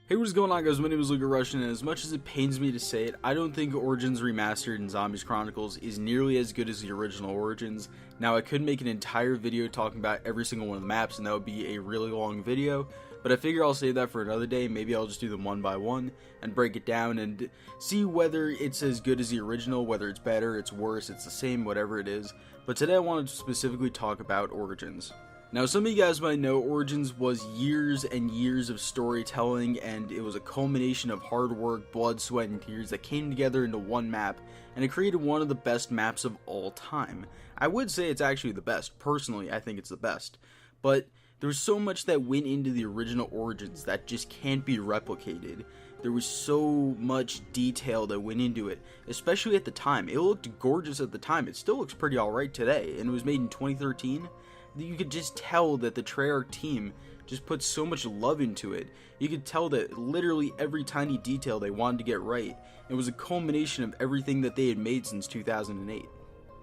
Hey, what is going on, guys? My name is Luca Russian, and as much as it pains me to say it, I don't think Origins Remastered in Zombies Chronicles is nearly as good as the original Origins. Now, I could make an entire video talking about every single one of the maps, and that would be a really long video, but I figure I'll save that for another day. Maybe I'll just do them one by one and break it down and see whether it's as good as the original, whether it's better, it's worse, it's the same, whatever it is. But today I wanted to specifically talk about Origins. Now, some of you guys might know Origins was years and years of storytelling, and it was a culmination of hard work, blood, sweat, and tears that came together into one map, and it created one of the best maps of all time. I would say it's actually the best. Personally, I think it's the best. But there's so much that went into the original Origins that just can't be replicated. There was so much detail that went into it, especially at the time. It looked gorgeous at the time. It still looks pretty alright today, and it was made in 2013. You could just tell that the Treyarch team just put so much love into it. You could tell that literally every tiny detail they wanted to get right. It was a culmination of everything that they had made since 2008.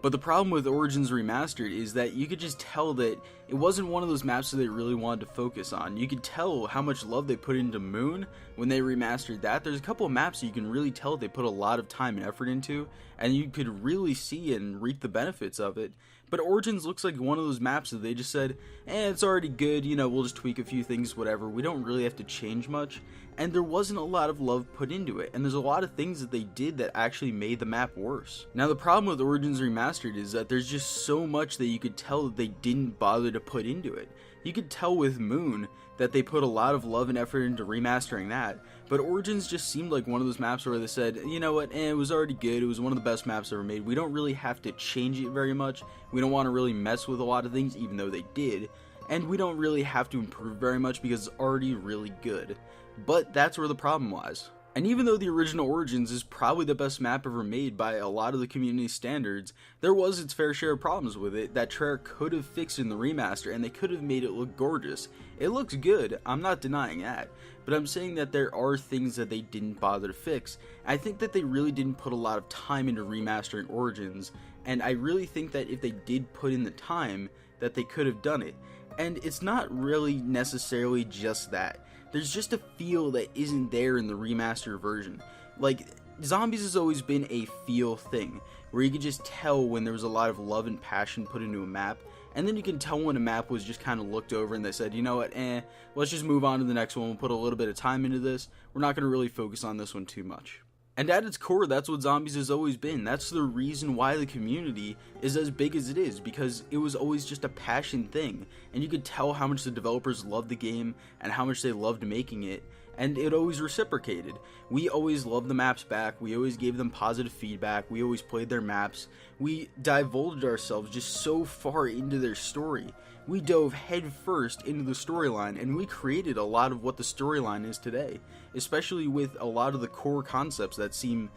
But the problem with Origins Remastered is that you could just tell that it wasn't one of those maps that they really wanted to focus on. You could tell how much love they put into Moon when they remastered that. There's a couple of maps that you can really tell they put a lot of time and effort into, and you could really see and reap the benefits of it. But Origins looks like one of those maps that they just said, it's already good, we'll just tweak a few things, whatever. We don't really have to change much. And there wasn't a lot of love put into it, and there's a lot of things that they did that actually made the map worse. Now, the problem with Origins Remastered is that there's just so much that you could tell that they didn't bother to put into it. You could tell with Moon that they put a lot of love and effort into remastering that, but Origins just seemed like one of those maps where they said, you know what, it was already good, it was one of the best maps ever made, we don't really have to change it very much, we don't want to really mess with a lot of things, even though they did, and we don't really have to improve very much because it's already really good. But that's where the problem lies. And even though the original Origins is probably the best map ever made by a lot of the community standards, there was its fair share of problems with it that Treyarch could have fixed in the remaster, and they could have made it look gorgeous. It looks good, I'm not denying that, but I'm saying that there are things that they didn't bother to fix. I think that they really didn't put a lot of time into remastering Origins, and I really think that if they did put in the time, that they could have done it. And it's not really necessarily just that. There's just a feel that isn't there in the remastered version. Like, Zombies has always been a feel thing, where you could just tell when there was a lot of love and passion put into a map, and then you can tell when a map was just kind of looked over and they said, you know what, let's just move on to the next one, we'll put a little bit of time into this, we're not going to really focus on this one too much. And at its core, that's what Zombies has always been. That's the reason why the community is as big as it is, because it was always just a passion thing. And you could tell how much the developers loved the game and how much they loved making it, and it always reciprocated. We always loved the maps back, we always gave them positive feedback, we always played their maps, we divulged ourselves just so far into their story. We dove head first into the storyline, and we created a lot of what the storyline is today, especially with a lot of the core concepts that seem,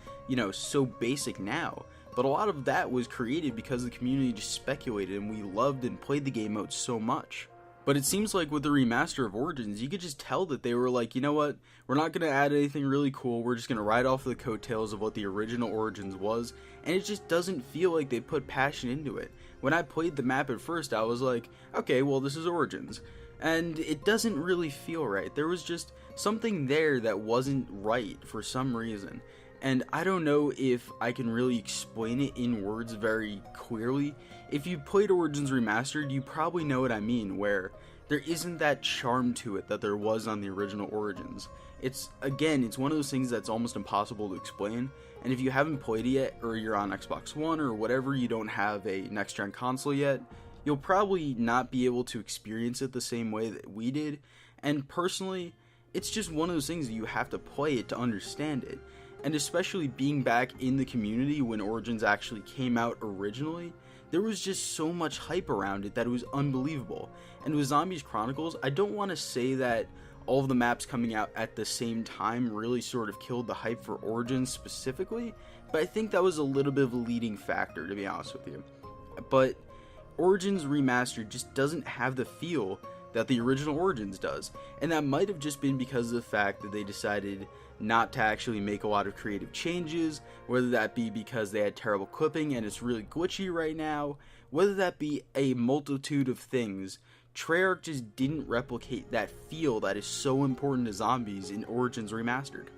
so basic now. But a lot of that was created because the community just speculated, and we loved and played the game mode so much. But it seems like with the remaster of Origins, you could just tell that they were like, you know what, we're not going to add anything really cool, we're just going to ride off the coattails of what the original Origins was, and it just doesn't feel like they put passion into it. When I played the map at first, I was like, okay, well, this is Origins, and it doesn't really feel right. There was just something there that wasn't right for some reason, and I don't know if I can really explain it in words very clearly. If you played Origins Remastered, you probably know what I mean, where there isn't that charm to it that there was on the original Origins. It's one of those things that's almost impossible to explain, and if you haven't played it yet, or you're on Xbox One or whatever, you don't have a next-gen console yet, you'll probably not be able to experience it the same way that we did, and personally, it's just one of those things that you have to play it to understand it. And especially being back in the community when Origins actually came out originally, there was just so much hype around it that it was unbelievable. And with Zombies Chronicles, I don't want to say that all of the maps coming out at the same time really sort of killed the hype for Origins specifically, but I think that was a little bit of a leading factor, to be honest with you. But Origins Remastered just doesn't have the feel that the original Origins does, and that might have just been because of the fact that they decided not to actually make a lot of creative changes, whether that be because they had terrible clipping and it's really glitchy right now, whether that be a multitude of things. Treyarch just didn't replicate that feel that is so important to Zombies in Origins Remastered.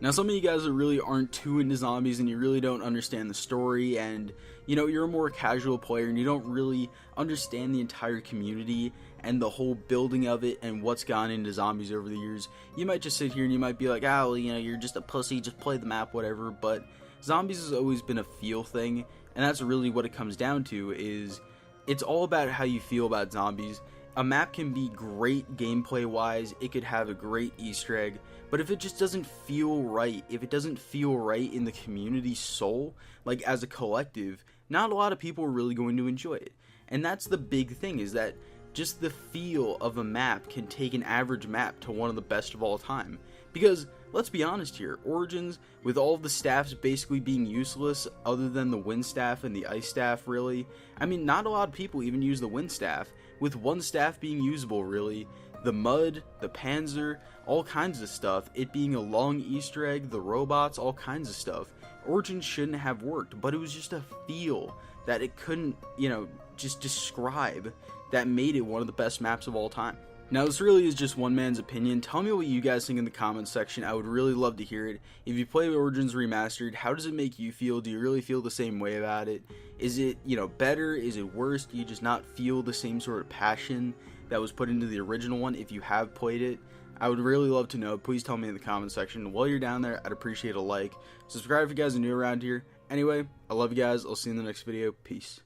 Now, some of you guys that really aren't too into Zombies and you really don't understand the story, and you know, you're a more casual player and you don't really understand the entire community and the whole building of it and what's gone into Zombies over the years, you might just sit here and you might be like, ah, well, you know, you're just a pussy, just play the map, whatever. But Zombies has always been a feel thing, and that's really what it comes down to. Is it's all about how you feel about Zombies. A map can be great gameplay wise, it could have a great Easter egg, but if it just doesn't feel right, if it doesn't feel right in the community's soul, like as a collective, not a lot of people are really going to enjoy it. And that's the big thing, is that just the feel of a map can take an average map to one of the best of all time. Because, let's be honest here, Origins, with all of the staffs basically being useless, other than the wind staff and the ice staff really, I mean, not a lot of people even use the wind staff, with one staff being usable really, the mud, the panzer, all kinds of stuff, it being a long Easter egg, the robots, all kinds of stuff. Origins shouldn't have worked, but it was just a feel that it couldn't, you know, just describe, that made it one of the best maps of all time. Now, this really is just one man's opinion. Tell me what you guys think in the comments section. I would really love to hear it. If you play Origins Remastered, how does it make you feel? Do you really feel the same way about it? Is it, you know, better? Is it worse? Do you just not feel the same sort of passion that was put into the original one if you have played it? I would really love to know. Please tell me in the comment section. While you're down there, I'd appreciate a like. Subscribe if you guys are new around here. Anyway, I love you guys. I'll see you in the next video. Peace.